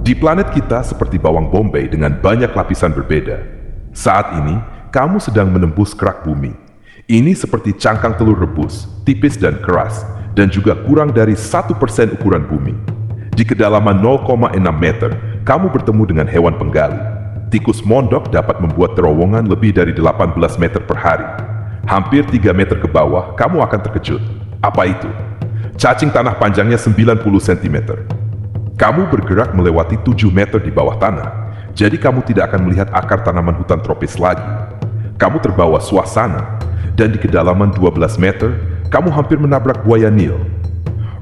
Di planet kita seperti bawang bombay dengan banyak lapisan berbeda. Saat ini, kamu sedang menembus kerak bumi. Ini seperti cangkang telur rebus, tipis dan keras, dan juga kurang dari 1% ukuran bumi. Di kedalaman 0,6 meter, kamu bertemu dengan hewan penggali. Tikus mondok dapat membuat terowongan lebih dari 18 meter per hari. Hampir 3 meter ke bawah, kamu akan terkejut. Apa itu? Cacing tanah panjangnya 90 cm. Kamu bergerak melewati 7 meter di bawah tanah, jadi kamu tidak akan melihat akar tanaman hutan tropis lagi. Kamu terbawa suasana, dan di kedalaman 12 meter, kamu hampir menabrak buaya Nil.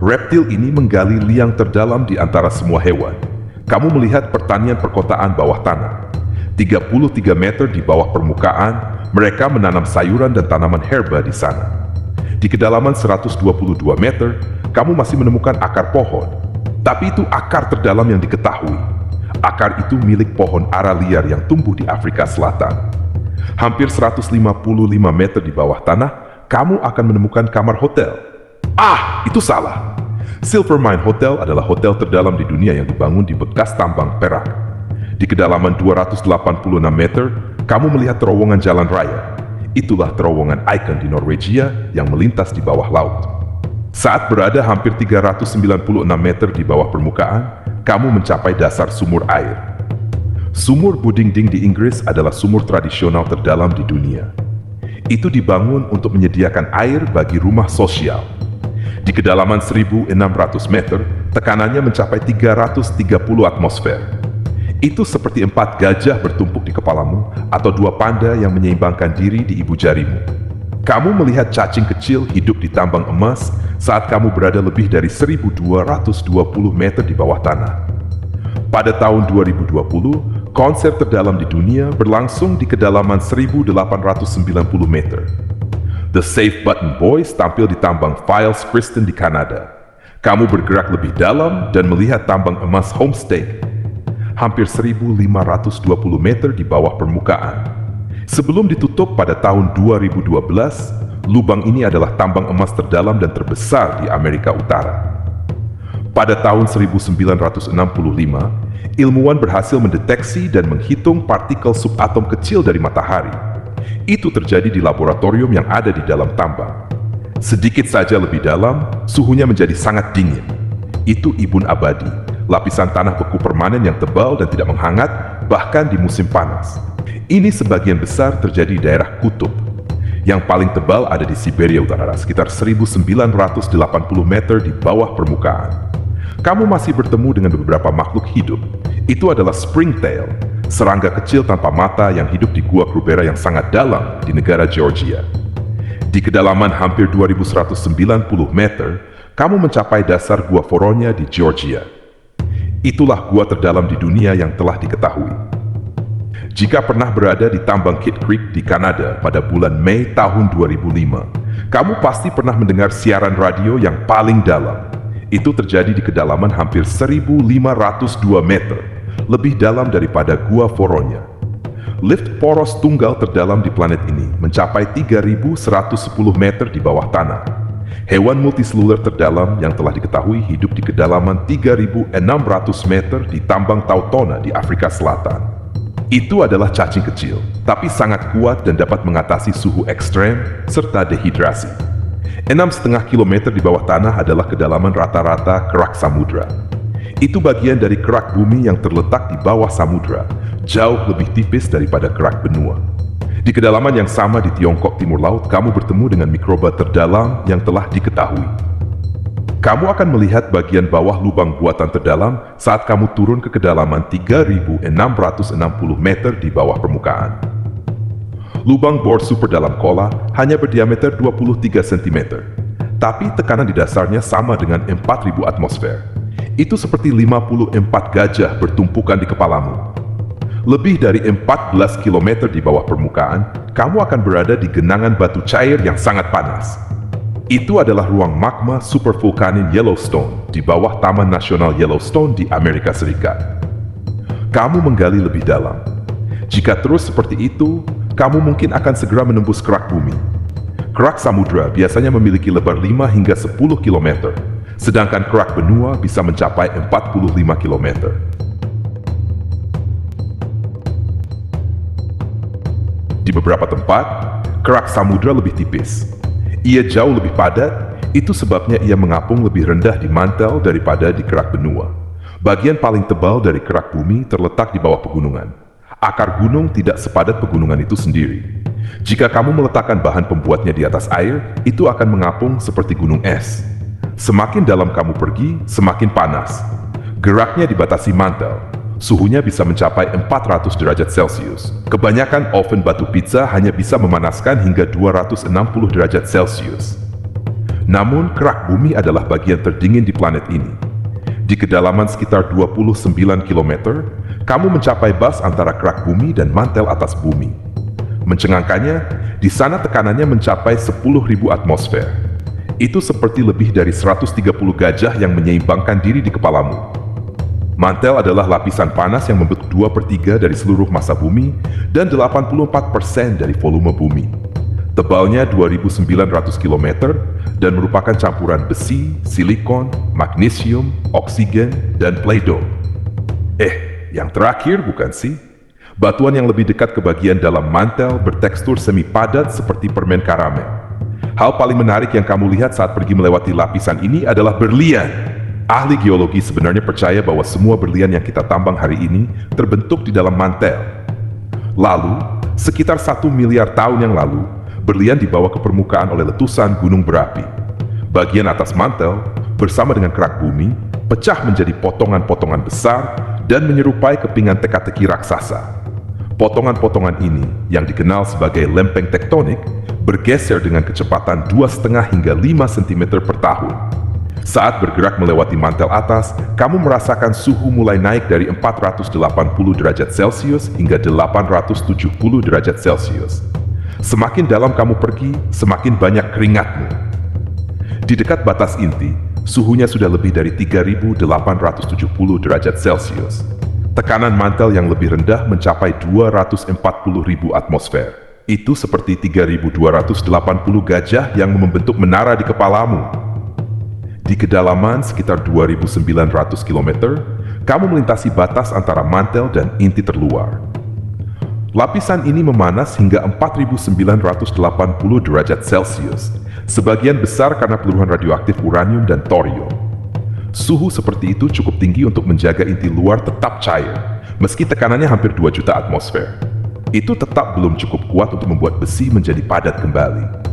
Reptil ini menggali liang terdalam di antara semua hewan. Kamu melihat pertanian perkotaan bawah tanah. 33 meter di bawah permukaan, mereka menanam sayuran dan tanaman herba di sana. Di kedalaman 122 meter, kamu masih menemukan akar pohon. Tapi itu akar terdalam yang diketahui. Akar itu milik pohon ara liar yang tumbuh di Afrika Selatan. Hampir 155 meter di bawah tanah, kamu akan menemukan kamar hotel. Itu salah. Silvermine Hotel adalah hotel terdalam di dunia yang dibangun di bekas tambang perak. Di kedalaman 286 meter, kamu melihat terowongan jalan raya. Itulah terowongan Icon di Norwegia yang melintas di bawah laut. Saat berada hampir 396 meter di bawah permukaan, kamu mencapai dasar sumur air. Sumur Budingding di Inggris adalah sumur tradisional terdalam di dunia. Itu dibangun untuk menyediakan air bagi rumah sosial. Di kedalaman 1.600 meter, tekanannya mencapai 330 atmosfer. Itu seperti 4 gajah bertumpuk di kepalamu atau 2 panda yang menyeimbangkan diri di ibu jarimu. Kamu melihat cacing kecil hidup di tambang emas saat kamu berada lebih dari 1.220 meter di bawah tanah. Pada tahun 2020, konser terdalam di dunia berlangsung di kedalaman 1.890 meter. The Safe Button Boys tampil di tambang Files Kristen di Kanada. Kamu bergerak lebih dalam dan melihat tambang emas Homestake, hampir 1.520 meter di bawah permukaan. Sebelum ditutup pada tahun 2012, lubang ini adalah tambang emas terdalam dan terbesar di Amerika Utara. Pada tahun 1965, ilmuwan berhasil mendeteksi dan menghitung partikel subatom kecil dari matahari. Itu terjadi di laboratorium yang ada di dalam tambang. Sedikit saja lebih dalam, suhunya menjadi sangat dingin. Itu ibun abadi, lapisan tanah beku permanen yang tebal dan tidak menghangat, bahkan di musim panas. Ini sebagian besar terjadi di daerah kutub. Yang paling tebal ada di Siberia Utara, sekitar 1980 meter di bawah permukaan. Kamu masih bertemu dengan beberapa makhluk hidup. Itu adalah springtail, serangga kecil tanpa mata yang hidup di gua Krubera yang sangat dalam di negara Georgia. Di kedalaman hampir 2190 meter, kamu mencapai dasar gua Voronya di Georgia. Itulah gua terdalam di dunia yang telah diketahui. Jika pernah berada di tambang Kidd Creek di Kanada pada bulan Mei tahun 2005, kamu pasti pernah mendengar siaran radio yang paling dalam. Itu terjadi di kedalaman hampir 1.502 meter, lebih dalam daripada gua Voronya. Lift poros tunggal terdalam di planet ini mencapai 3.110 meter di bawah tanah. Hewan multiseluler terdalam yang telah diketahui hidup di kedalaman 3.600 meter di tambang Tautona di Afrika Selatan. Itu adalah cacing kecil, tapi sangat kuat dan dapat mengatasi suhu ekstrem serta dehidrasi. 6,5 km di bawah tanah adalah kedalaman rata-rata kerak samudra. Itu bagian dari kerak bumi yang terletak di bawah samudra, jauh lebih tipis daripada kerak benua. Di kedalaman yang sama di Tiongkok Timur Laut, kamu bertemu dengan mikroba terdalam yang telah diketahui. Kamu akan melihat bagian bawah lubang buatan terdalam saat kamu turun ke kedalaman 3.660 meter di bawah permukaan. Lubang bor super dalam kola hanya berdiameter 23 cm, tapi tekanan di dasarnya sama dengan 4.000 atmosfer. Itu seperti 54 gajah bertumpukan di kepalamu. Lebih dari 14 km di bawah permukaan, kamu akan berada di genangan batu cair yang sangat panas. Itu adalah ruang magma supervulkanin Yellowstone di bawah Taman Nasional Yellowstone di Amerika Serikat. Kamu menggali lebih dalam. Jika terus seperti itu, kamu mungkin akan segera menembus kerak bumi. Kerak samudra biasanya memiliki lebar 5 hingga 10 km, sedangkan kerak benua bisa mencapai 45 km. Di beberapa tempat, kerak samudra lebih tipis. Ia jauh lebih padat, itu sebabnya ia mengapung lebih rendah di mantel daripada di kerak benua. Bagian paling tebal dari kerak bumi terletak di bawah pegunungan. Akar gunung tidak sepadat pegunungan itu sendiri. Jika kamu meletakkan bahan pembuatnya di atas air, itu akan mengapung seperti gunung es. Semakin dalam kamu pergi, semakin panas. Geraknya dibatasi mantel. Suhunya bisa mencapai 400 derajat Celcius. Kebanyakan oven batu pizza hanya bisa memanaskan hingga 260 derajat Celcius. Namun, kerak bumi adalah bagian terdingin di planet ini. Di kedalaman sekitar 29 km, kamu mencapai bas antara kerak bumi dan mantel atas bumi. Mencengangkannya, di sana tekanannya mencapai 10.000 atmosfer. Itu seperti lebih dari 130 gajah yang menyeimbangkan diri di kepalamu. Mantel adalah lapisan panas yang membentuk 2/3 dari seluruh massa bumi dan 84% dari volume bumi. Tebalnya 2.900 km dan merupakan campuran besi, silikon, magnesium, oksigen, dan Play-Doh. Yang terakhir bukan sih? Batuan yang lebih dekat ke bagian dalam mantel bertekstur semi padat seperti permen karamel. Hal paling menarik yang kamu lihat saat pergi melewati lapisan ini adalah berlian. Ahli geologi sebenarnya percaya bahwa semua berlian yang kita tambang hari ini terbentuk di dalam mantel. Lalu, sekitar 1 miliar tahun yang lalu, berlian dibawa ke permukaan oleh letusan gunung berapi. Bagian atas mantel, bersama dengan kerak bumi, pecah menjadi potongan-potongan besar dan menyerupai kepingan teka-teki raksasa. Potongan-potongan ini, yang dikenal sebagai lempeng tektonik, bergeser dengan kecepatan 2,5 hingga 5 cm per tahun. Saat bergerak melewati mantel atas, kamu merasakan suhu mulai naik dari 480 derajat Celcius hingga 870 derajat Celcius. Semakin dalam kamu pergi, semakin banyak keringatmu. Di dekat batas inti, suhunya sudah lebih dari 3.870 derajat Celcius. Tekanan mantel yang lebih rendah mencapai 240.000 atmosfer. Itu seperti 3.280 gajah yang membentuk menara di kepalamu. Di kedalaman sekitar 2.900 km, kamu melintasi batas antara mantel dan inti terluar. Lapisan ini memanas hingga 4.980 derajat Celcius, sebagian besar karena peluruhan radioaktif uranium dan thorium. Suhu seperti itu cukup tinggi untuk menjaga inti luar tetap cair, meski tekanannya hampir 2 juta atmosfer. Itu tetap belum cukup kuat untuk membuat besi menjadi padat kembali.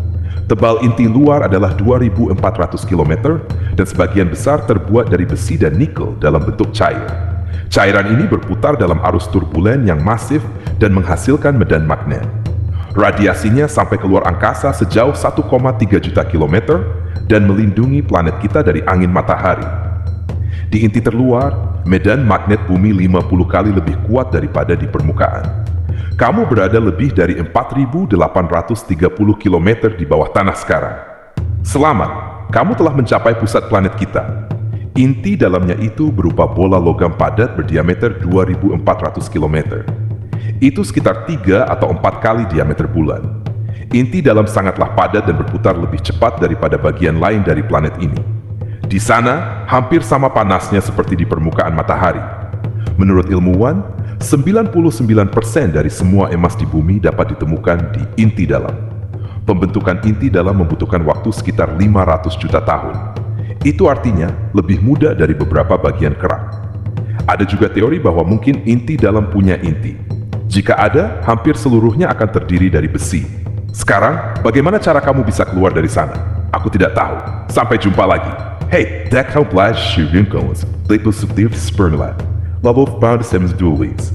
Tebal inti luar adalah 2.400 km dan sebagian besar terbuat dari besi dan nikel dalam bentuk cair. Cairan ini berputar dalam arus turbulen yang masif dan menghasilkan medan magnet. Radiasinya sampai keluar angkasa sejauh 1,3 juta kilometer dan melindungi planet kita dari angin matahari. Di inti terluar, medan magnet bumi 50 kali lebih kuat daripada di permukaan. Kamu berada lebih dari 4.830 km di bawah tanah sekarang. Selamat, kamu telah mencapai pusat planet kita. Inti dalamnya itu berupa bola logam padat berdiameter 2.400 km. Itu sekitar 3 atau 4 kali diameter bulan. Inti dalam sangatlah padat dan berputar lebih cepat daripada bagian lain dari planet ini. Di sana, hampir sama panasnya seperti di permukaan matahari. Menurut ilmuwan, 99% dari semua emas di bumi dapat ditemukan di inti dalam. Pembentukan inti dalam membutuhkan waktu sekitar 500 juta tahun. Itu artinya lebih muda dari beberapa bagian kerak. Ada juga teori bahwa mungkin inti dalam punya inti. Jika ada, hampir seluruhnya akan terdiri dari besi. Sekarang, bagaimana cara kamu bisa keluar dari sana? Aku tidak tahu. Sampai jumpa lagi. Hey, dek how blast 20 livros subterrâneos. Level found 7 duelies.